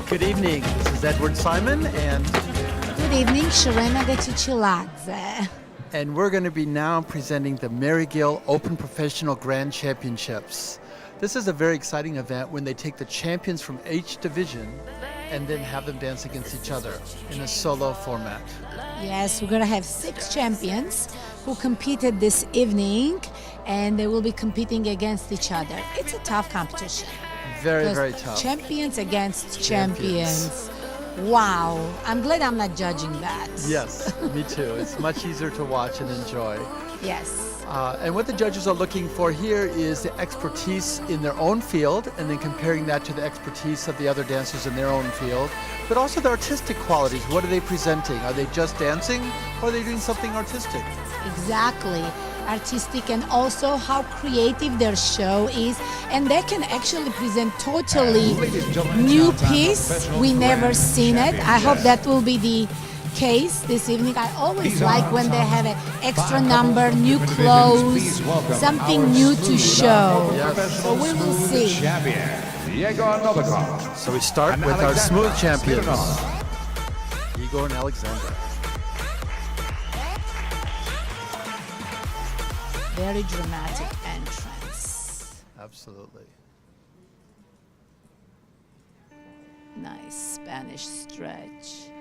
Good evening. This is Edward Simon, and Good evening, Sharena Gachichiladze. we're going to be now presenting the Mary Gill Open Professional Grand Championships. This is a very exciting event when they take the champions from each division and then have them dance against each other in a solo format. Yes, we're going to have 6 champions who competed this evening, and they will be competing against each other. It's a tough competition. Very, very tough. Champions against champions. Wow. I'm glad I'm not judging that. Yes, me too. It's much easier to watch and enjoy. Yes. And what the judges are looking for here is the expertise in their own field, and then comparing that to the expertise of the other dancers in their own field, but also the artistic qualities. What are they presenting? Are they just dancing, or are they doing something artistic? Exactly. Artistic, and also how creative their show is, and they can actually present totally new piece. We never seen it. I hope that will be the case this evening. I always like when they have an extra number, new clothes, something new to show. Yes. So we will see. So we start with our smooth champions, Igor and Alexander. Very dramatic entrance. Absolutely. Nice Spanish stretch.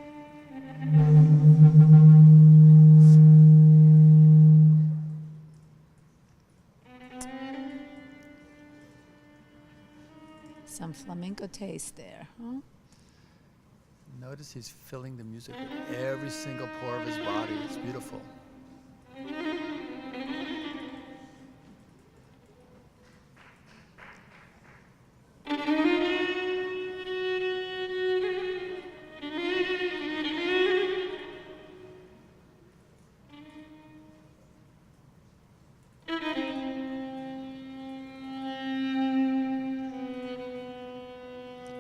Some flamenco taste there, huh? Notice he's filling the music with every single pore of his body. It's beautiful.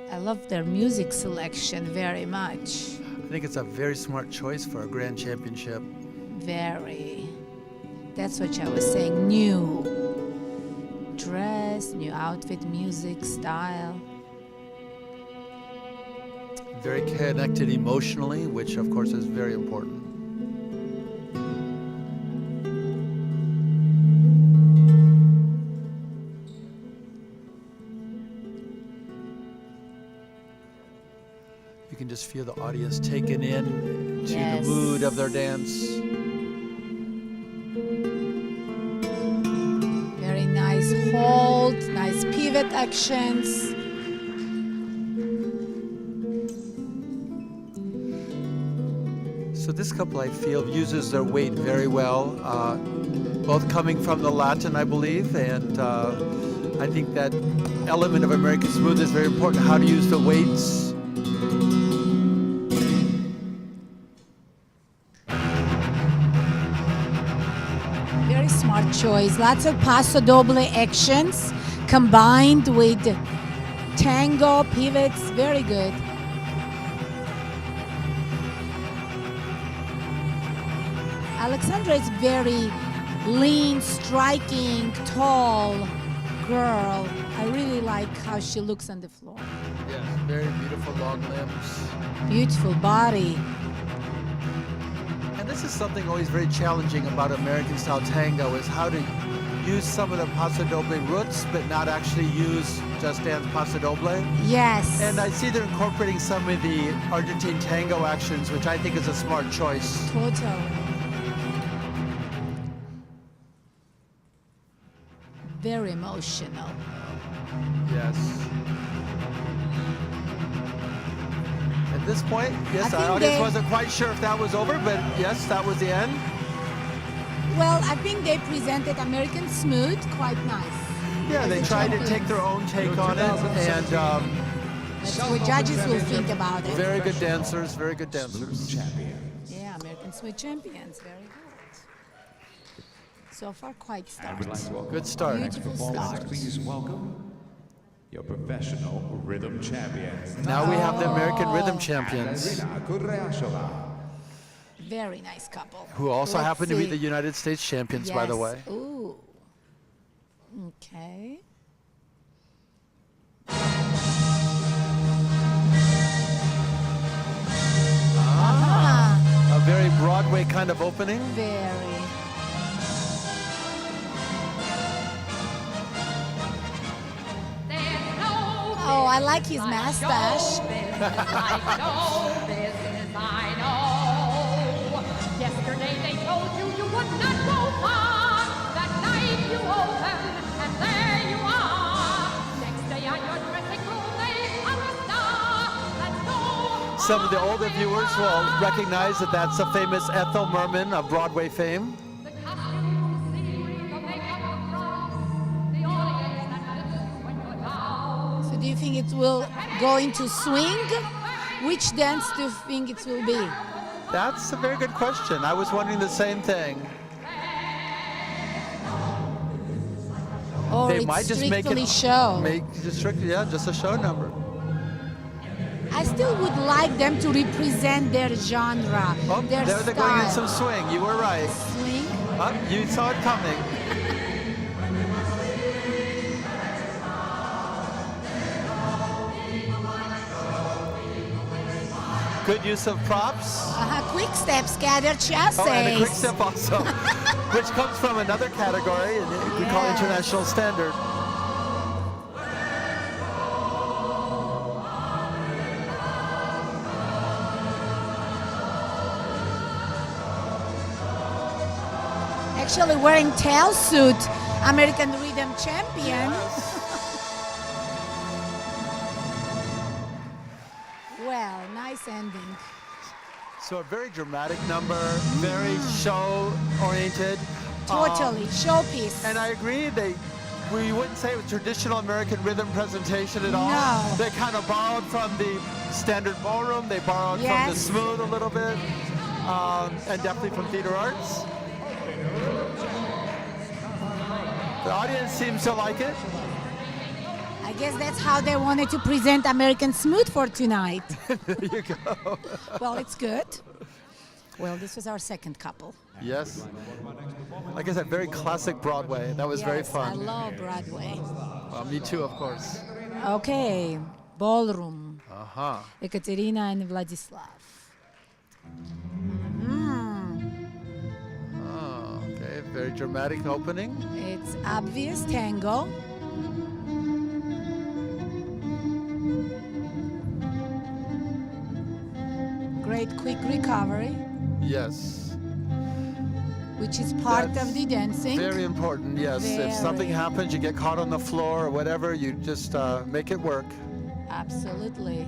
I love their music selection very much. I think it's a very smart choice for a grand championship. Very. That's what I was saying. New dress, new outfit, music, style. Very connected emotionally, which of course is very important. You can just feel the audience taken in to Yes. the mood of their dance. Very nice hold, nice pivot actions. So this couple, I feel, uses their weight very well, both coming from the Latin, I believe, and I think that element of American Smooth is very important, how to use the weights. Very smart choice. Lots of paso doble actions combined with tango pivots. Very good. Alexandra is very lean, striking, tall girl. I really like how she looks on the floor. Yes, very beautiful long limbs. Beautiful body. And this is something always very challenging about American style tango, is how to use some of the paso doble roots, but not actually use just dance paso doble. Yes. And I see they're incorporating some of the Argentine tango actions, which I think is a smart choice. Totally. Very emotional. Yes. At this point, yes, I our think audience they- wasn't quite sure if that was over, but yes, that was the end. Well, I think they presented American Smooth quite nice. Yeah, they As a tried to champion. take their own take on it, and That's what judges will think about it. very good dancers, very good dancers. Yeah, American Smooth champions. Very good. So far, quite start. Good start. Beautiful start. Please welcome your professional rhythm champions. Now we have the American Rhythm Champions, Very nice couple. who also Let's happen to be see. the United States champions, by the Yes. way. Ooh. Okay. kind of opening. Very. Oh, I like his mustache. Yesterday they told you you would not go far. That night you opened, and there you are. Next day on your dressing room they hung a star. Let's go. Some of the older viewers will recognize that that's a famous Ethel Merman of Broadway fame. The costumes, the scenery, the makeup, the props, the audience that listens when you're down. So do you think it will go into swing? Which dance do you think it will be? That's a very good question. I was wondering the same thing. Or They it's might just make strictly it show? just a show number. I still would like them to represent their genre, Oh, their there they're going in some style. swing. You were right. Swing. Oh, you saw it coming. Good use of props. Quick step, scatter chassis. Oh, and a quick step also, which comes from another category, and we call Yes. international standard. Actually wearing tail suit, American Rhythm champion. Well, nice ending. So a very dramatic number, very show-oriented. Totally, showpiece. And I agree, we wouldn't say it was traditional American rhythm presentation at all. No. They kind of borrowed from the standard ballroom. They borrowed from the Yes. smooth a little bit, and definitely from theater arts. The audience seems to like it. I guess that's how they wanted to present American Smooth for tonight. There you go. Well, it's good. Well, this was our second couple. Yes. Like I said, very classic Broadway. That was very Yes, fun. I love Broadway. Me too, of course. Okay, ballroom. Uh-huh. Ekaterina and Vladislav. Oh, okay. Very dramatic opening. It's obvious tango. Great quick recovery, Yes. which is part That's of the dancing. Very important, yes. If something Very. happens, you get caught on the floor or whatever, you just make it work. Absolutely.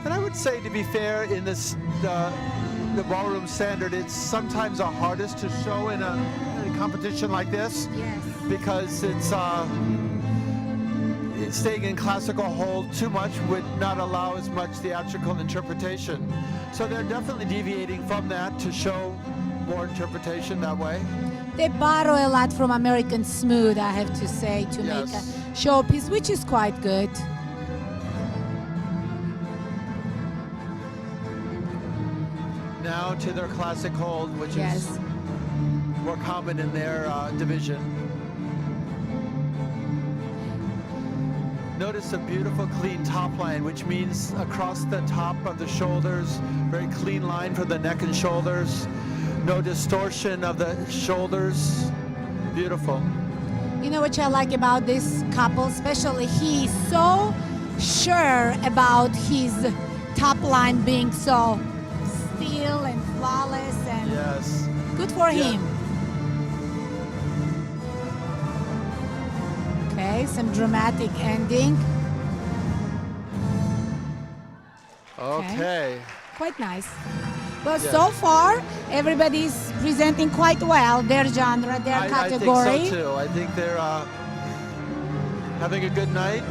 And I would say, to be fair, in this the ballroom standard, it's sometimes the hardest to show in a competition like this Yes. because it's staying in classical hold too much would not allow as much theatrical interpretation. So they're definitely deviating from that to show more interpretation that way. They borrow a lot from American Smooth, I have to say, to make Yes. a showpiece, which is quite good. Now to their classic hold, which Yes. is more common in their division. Notice a beautiful clean top line, which means across the top of the shoulders, very clean line from the neck and shoulders. No distortion of the shoulders. Beautiful. You know what I like about this couple, especially he's so sure about his top line being so still and flawless, and Yes. good for Yeah. him. Okay, some dramatic ending. Okay. Quite nice. Well, Yes. so far, everybody's presenting quite well their genre, their category. I think so too. I think they're having a good night.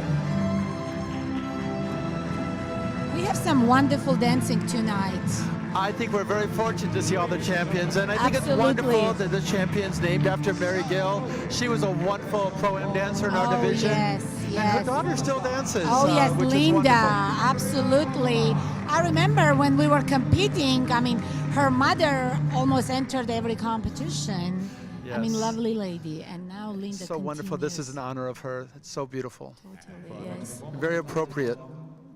We have some wonderful dancing tonight. I think we're very fortunate to see all the champions, and I think Absolutely. it's wonderful that the champion's named after Mary Gill. She was a wonderful pro-am dancer in our Oh, division. yes, And her yes. daughter still dances. Oh yes, which is Linda, wonderful. absolutely. I remember when we were competing, I mean, her mother almost entered every competition. I mean, Yes. lovely lady. And now Linda So wonderful. This is continues. an honor of her. It's so beautiful. Totally, yes, Very appropriate.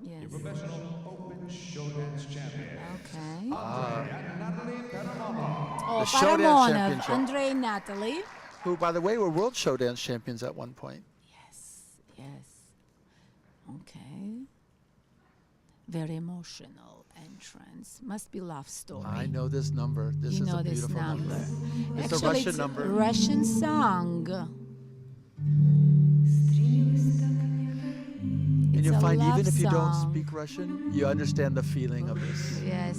yes. Professional open Showdance champions. Okay. And Natalie Peramano. Oh, The Showdance Paramonov, championship. Andrei and Natalie. Who, by the way, were world show dance champions at one point. Yes. Okay. Very emotional entrance. Must be love story. I know this number. This You is know a this beautiful number. It's Actually, a Russian it's number. a Russian song. And It's you'll a find love even if you don't song. speak Russian, you understand the feeling of this. Yes.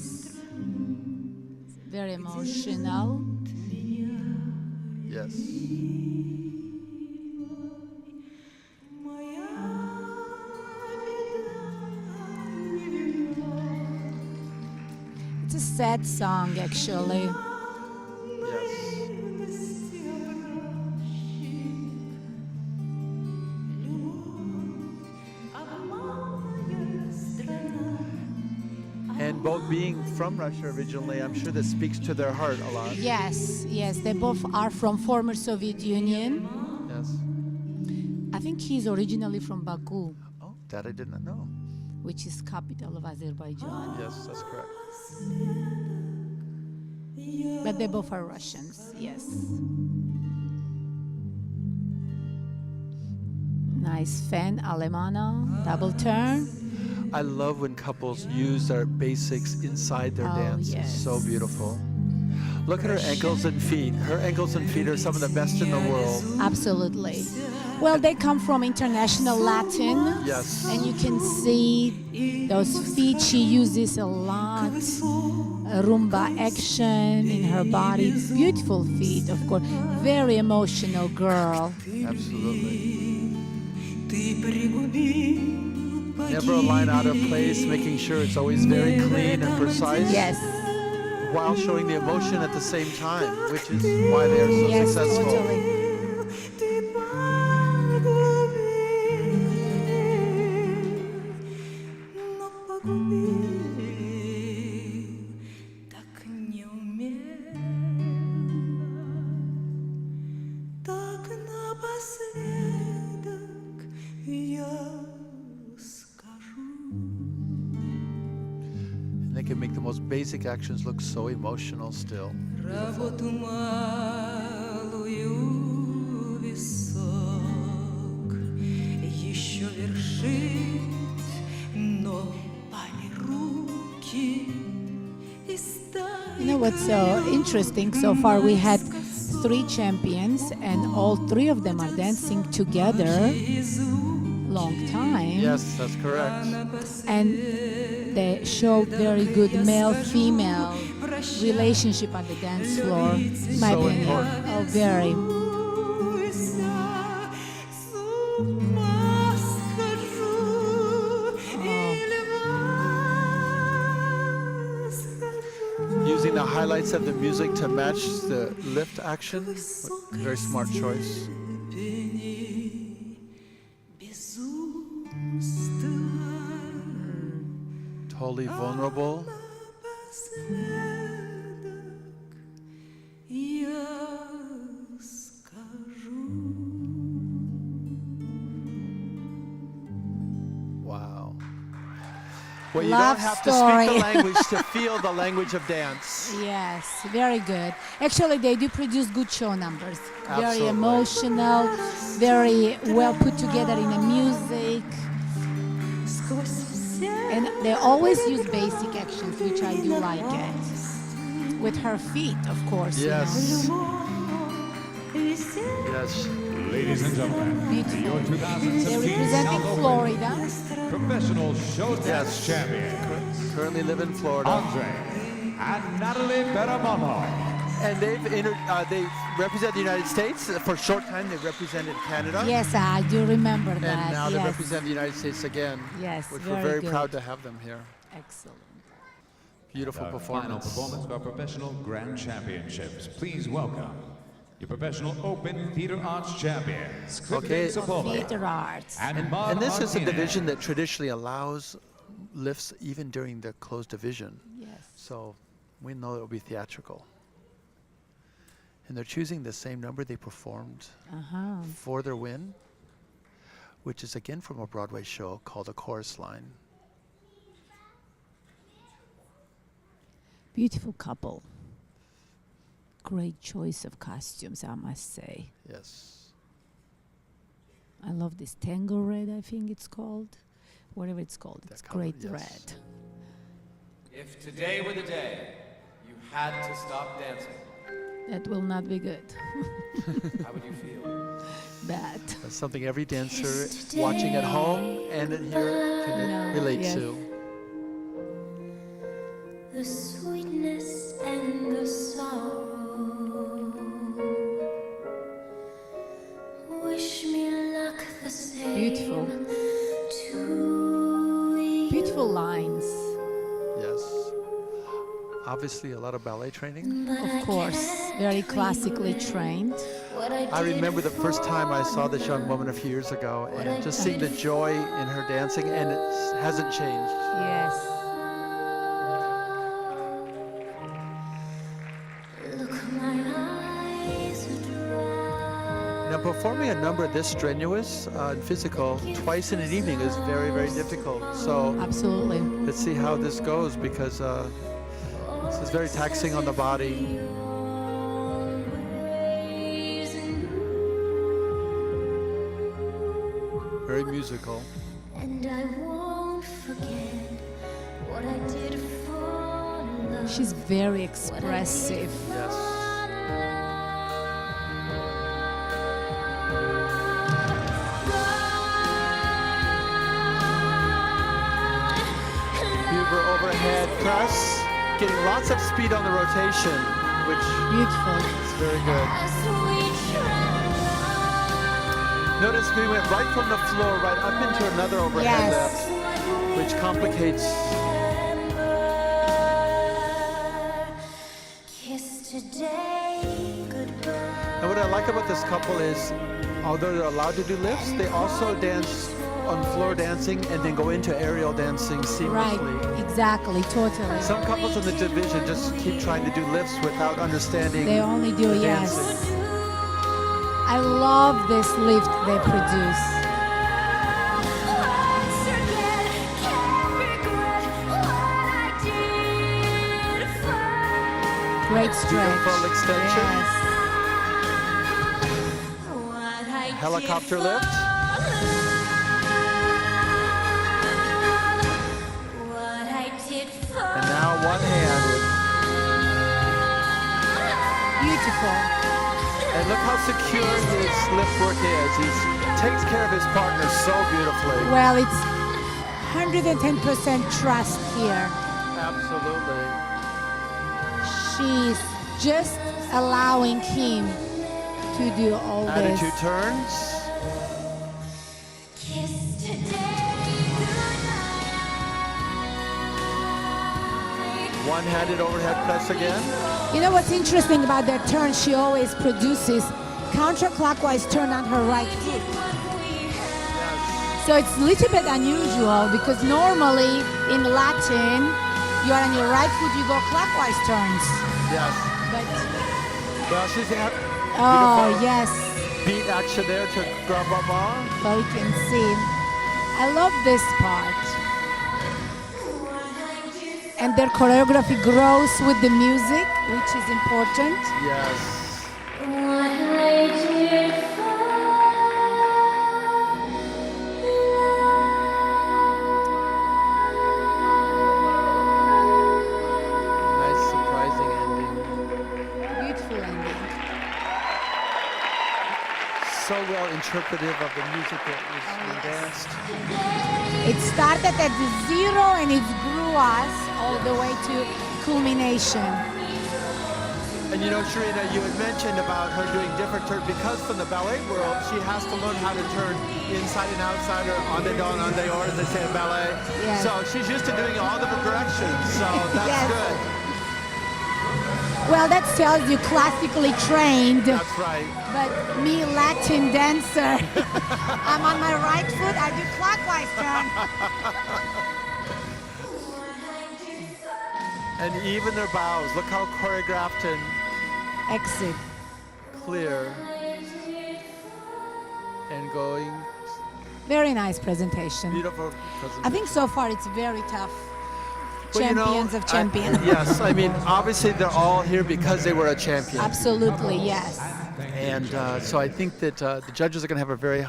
It's very emotional. Yes. It's a sad song, actually. Yes. And both being from Russia originally, I'm sure this speaks to their heart a lot. Yes, yes. They both are from former Soviet Union. Yes. I think he's originally from Baku, Oh, that I did not know. which is capital of Azerbaijan. Yes, that's correct. But they both are Russians, yes. Nice fan, Alemana, double turn. I love when couples use their basics inside their Oh, dance. yes. It's so beautiful. Look at her ankles and feet. Her ankles and feet are some of the best in the world. Absolutely. Well, they come from international Latin. Yes. And you can see those feet. She uses a lot. Rumba action in her body. Beautiful feet, of course. Very emotional girl. Absolutely. Never a line out of place, making sure it's always very clean and precise. Yes. While showing the emotion at the same time, which is why they are so Yes, successful. totally. And they can make the most basic actions look so emotional still. Работу малую висок еще вершит, но пали руки и стали. You know what's so interesting? So far, we had 3 champions, and all 3 of them are dancing together. Long time. Yes, that's correct. And they showed very good male-female relationship on the dance floor. In my So opinion. important. Oh, very. Using the highlights of the music to match the lift action. Very smart choice. Totally vulnerable. Wow. Well, you Love don't have to story. speak the language to feel the language of dance. Yes, very good. Actually, they do produce good show numbers. Very Absolutely. emotional, very well put together in the music. And they always use basic actions, which I do like it. With her feet, of course. Yes. You know. Yes. Ladies and gentlemen, Beautiful. your They're 2016 representing South Open Florida. Professional Showdance Yes. champions, Currently live in Florida. Andre and Natalie Peramano. And they represent the United States. For a short time, they represented Canada. Yes, I do remember that. And now they yes. represent the United States again. Yes, Which very we're very good. proud to have them here. Excellent. Beautiful Our final performance. performance of our professional grand championships. Please welcome your professional open theater arts champions, Okay. Theater arts. And this is a division that traditionally allows lifts even during the closed division. Yes. So we know it will be theatrical. And they're choosing the same number they performed Uh-huh. for their win, which is again from a Broadway show called A Chorus Line. Beautiful couple. Great choice of costumes, I must say. Yes. I love this tango red, I think it's called. Whatever it's called, That it's color, great yes. red. If today were the day you had to stop dancing, That will not be good. how would you feel? Bad. That's something every dancer watching at home and at here can No, relate yes. to. The sweetness and the sorrow. Wish me luck the same. Beautiful. To you. Beautiful lines. Yes. Obviously, a lot of ballet training. Of course, very classically trained. What I remember the first time I saw this young woman a few years ago, and just seeing the joy in her dancing, and it hasn't changed. Yes. Look, my eyes are dry. Now, performing a number this strenuous and physical twice in an evening is very, very difficult. So Absolutely. let's see how this goes, because this is very taxing on the body. Very musical. And I won't forget what I did for love. She's very expressive. Yes. Huber overhead press, getting lots of speed on the rotation, which Beautiful. is very good. Notice we went right from the floor right up into another overhead Yes. lift, which complicates. Kiss today goodbye. And what I like about this couple is, although they're allowed to do lifts, they also dance on floor dancing and then go into aerial dancing Right. seamlessly. Exactly. Totally. Some couples in the division just keep trying to do lifts without understanding. They only do, the yes. dancing. I love this lift they produce. Once again, can't regret what I did for Great stretch. Beautiful extension. Yes. what I Helicopter did lift. What I did for And now one-handed. Beautiful. And look how secure his lift work is. He takes care of his partner so beautifully. Well, it's 110% trust here. Absolutely. She's just allowing him to do all Attitude this. turns. kiss today goodnight. One-handed overhead press again. You know what's interesting about that turn? She always produces counterclockwise turn on her right foot. Yes. So it's a little bit unusual because normally in Latin, you're on your right foot, you go clockwise turns. Yes. But Well, she's had oh beautiful yes, beat action there to grab up on. so you can see. I love this part. And their choreography grows with the music, which is important. Yes. What I did for Nice surprising ending. Beautiful ending. So well interpretive of the music that was being danced. It started at the zero and it grew us all the way to culmination. And you know, Sharina, you had mentioned about her doing different turns because from the ballet world, she has to learn how to turn inside and outside or on the don, on the or, as they say in ballet. Yes. So she's used to doing all the directions, so that's Yes. good. Well, that tells you classically trained, That's right. but me, Latin dancer, I'm on my right foot, I do clockwise turn. And even their bows, look how choreographed and Exit. clear. And going, Very nice presentation. beautiful I presentation. think so far it's very tough Well, champions of champions. Yes, I mean, obviously they're all here because they were a champion. Absolutely, yes. And so I think that the judges are going to have a very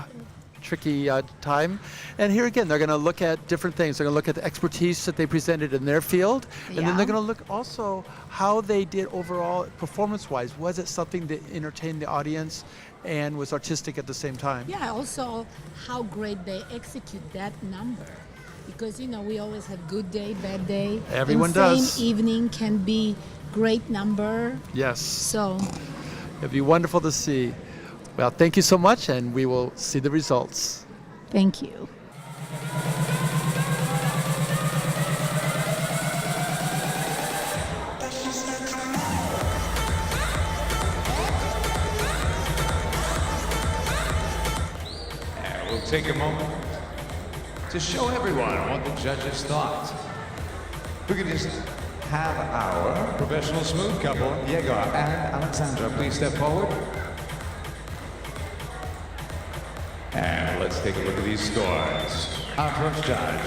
tricky time. And here again, they're going to look at different things. They're going to look at the expertise that they presented in their field. And then they're going to look also how they did overall performance-wise. Was it something that entertained the audience and was artistic at the same time? Yeah, also how great they execute that number. Because, you know, we always have good day, bad day. Everyone and does. Same evening can be great number. Yes. So It'd be wonderful to see. Well, thank you so much, and we will see the results. thank you. And we'll take a moment to show everyone what the judges thought. We can just have our professional smooth couple, Diego and Alexandra, please step forward. And let's take a look at these scores. Our first judge,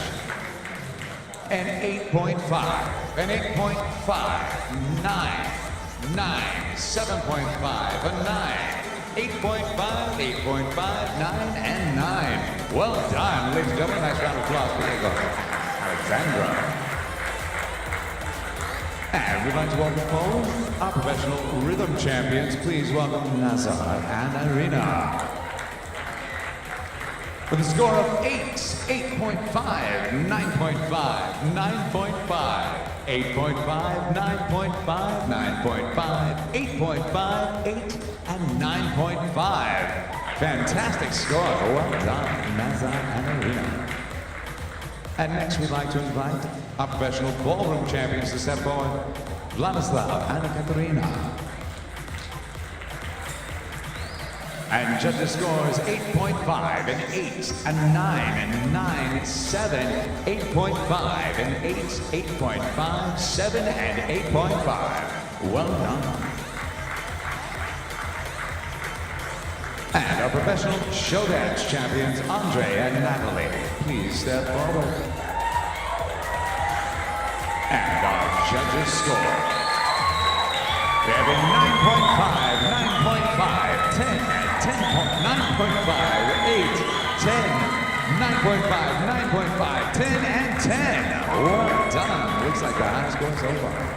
an 8.5, an 8.5, 9, 7.5, a 9, 8.5, 8.5, 9, and 9. Well done, ladies and gentlemen. Nice round of applause for Diego. Alexandra. And we'd like to welcome home our professional rhythm champions. Please welcome Nazar and Irina. With a score of 8, 8.5, 9.5, 9.5, 8.5, 9.5, 9.5, 8.5, 8, and 9.5. Fantastic score. Well done, Nazar and Irina. And next we'd like to invite our professional ballroom champions to step forward, Vladislav and Katerina. And judges' scores 8.5 and 8 and 9 and 9, 7, 8.5 and 8, 8.5, 7 and 8.5. Well done. And our professional Showdance champions, Andre and Natalie, please step forward. And our judges' score. They have been 9.5, 9.5, 10, 10, 9.5, 8, 10, 9.5, 9.5, 10, and 10. Well done. Looks like the high score so far.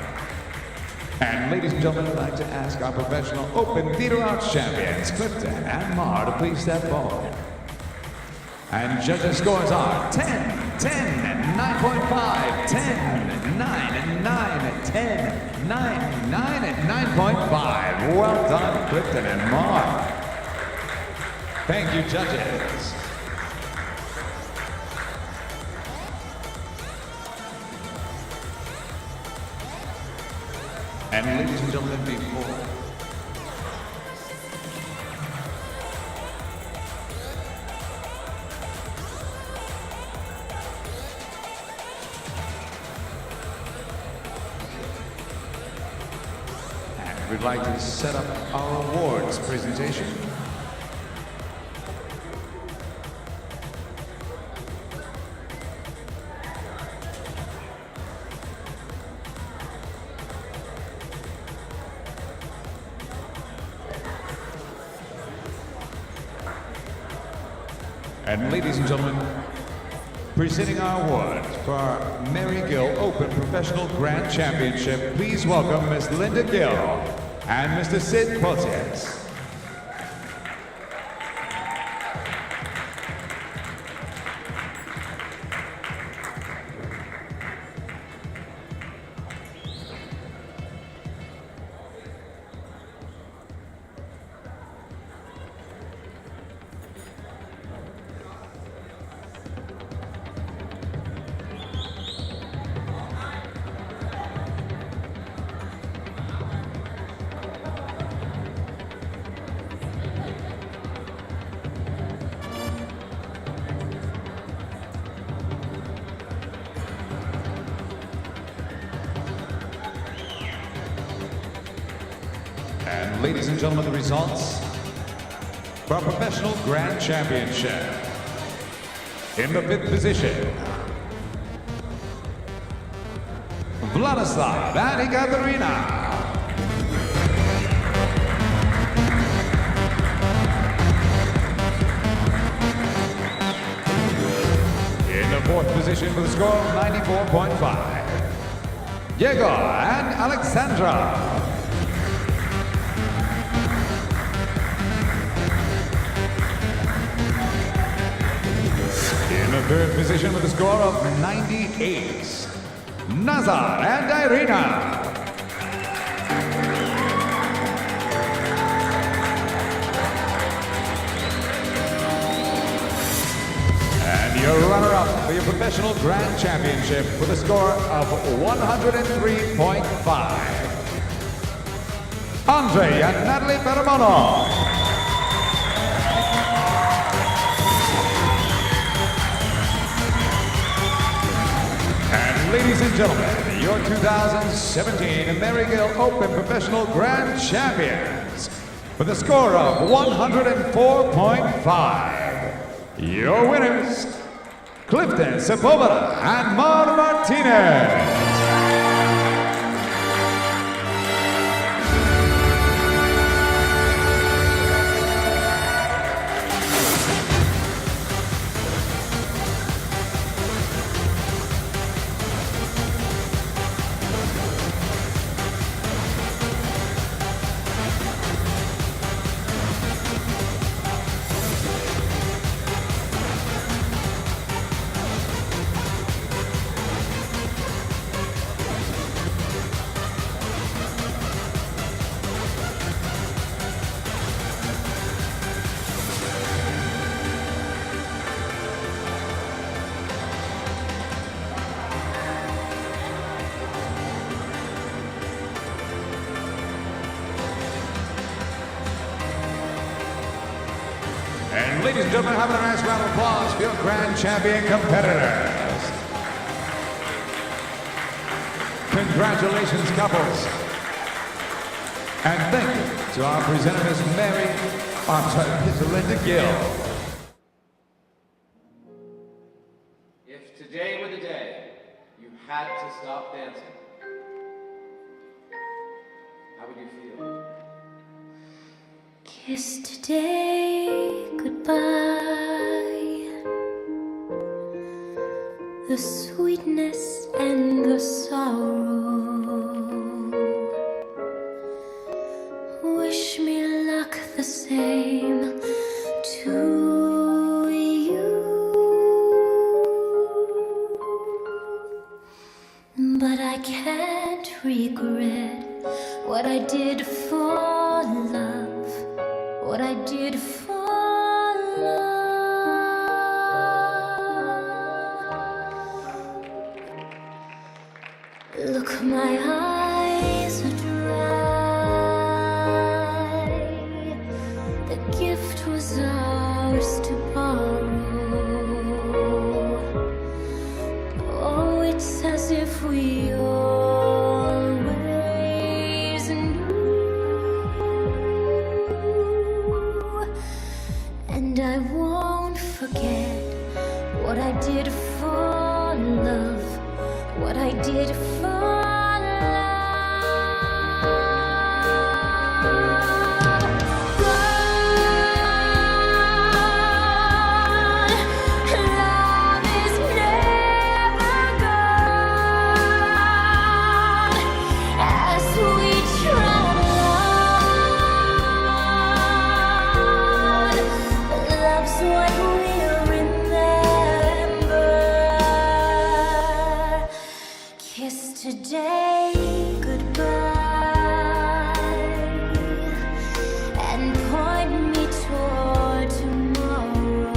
And ladies and gentlemen, I'd like to ask our professional Open Theater Arts champions, Clifton and Mar, to please step forward. And judges' scores are 10, 10, 9.5, 10, 9, and 9, 10, 9, 9, and 9.5. Well done, Clifton and Mar. Thank you, judges. And ladies and gentlemen, before and we'd like to set up our awards presentation. And ladies and gentlemen, presenting our awards for our Mary Gill Open Professional Grand Championship, please welcome Miss Linda Gill and Mr. Sid Potiez. And ladies and gentlemen, the results for our Professional Grand Championship. In the 5th position, Vladislav and Ekaterina. In the fourth position with a score of 94.5, Diego and Alexandra. In the third position with a score of 98, Nazar and Irina. And your runner-up for your professional grand championship with a score of 103.5, Andre and Natalie Paramono. And ladies and gentlemen, your 2017 Marygill Open Professional Grand Champions with a score of 104.5. Your winners, Clifton Sepulveda and Mar Martinez. And ladies and gentlemen, have a nice round of applause for your grand champion competitors. Congratulations, couples. And thank you to our presenter, Miss Linda Gill. If today were the day you had to stop dancing, how would you feel? Kiss today goodbye. The sweetness and the sorrow. Wish me luck the same to you. But I can't regret what I did for love. What I did for love. Look, my eyes are dry. The gift was ours to borrow. Oh, it's as if we always knew. And I won't forget what I did for love, what I did for love. Love is never gone as we travel on. Love's what we'll remember. Kiss today goodbye and point me toward tomorrow.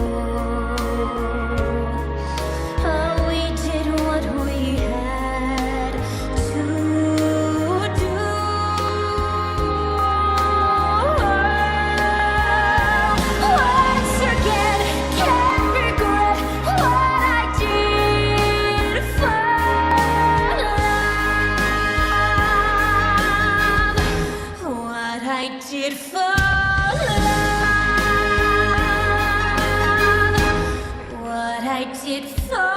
Oh, we did what we had to do. Once again, can't regret what I did for love. What I did for love. What I did for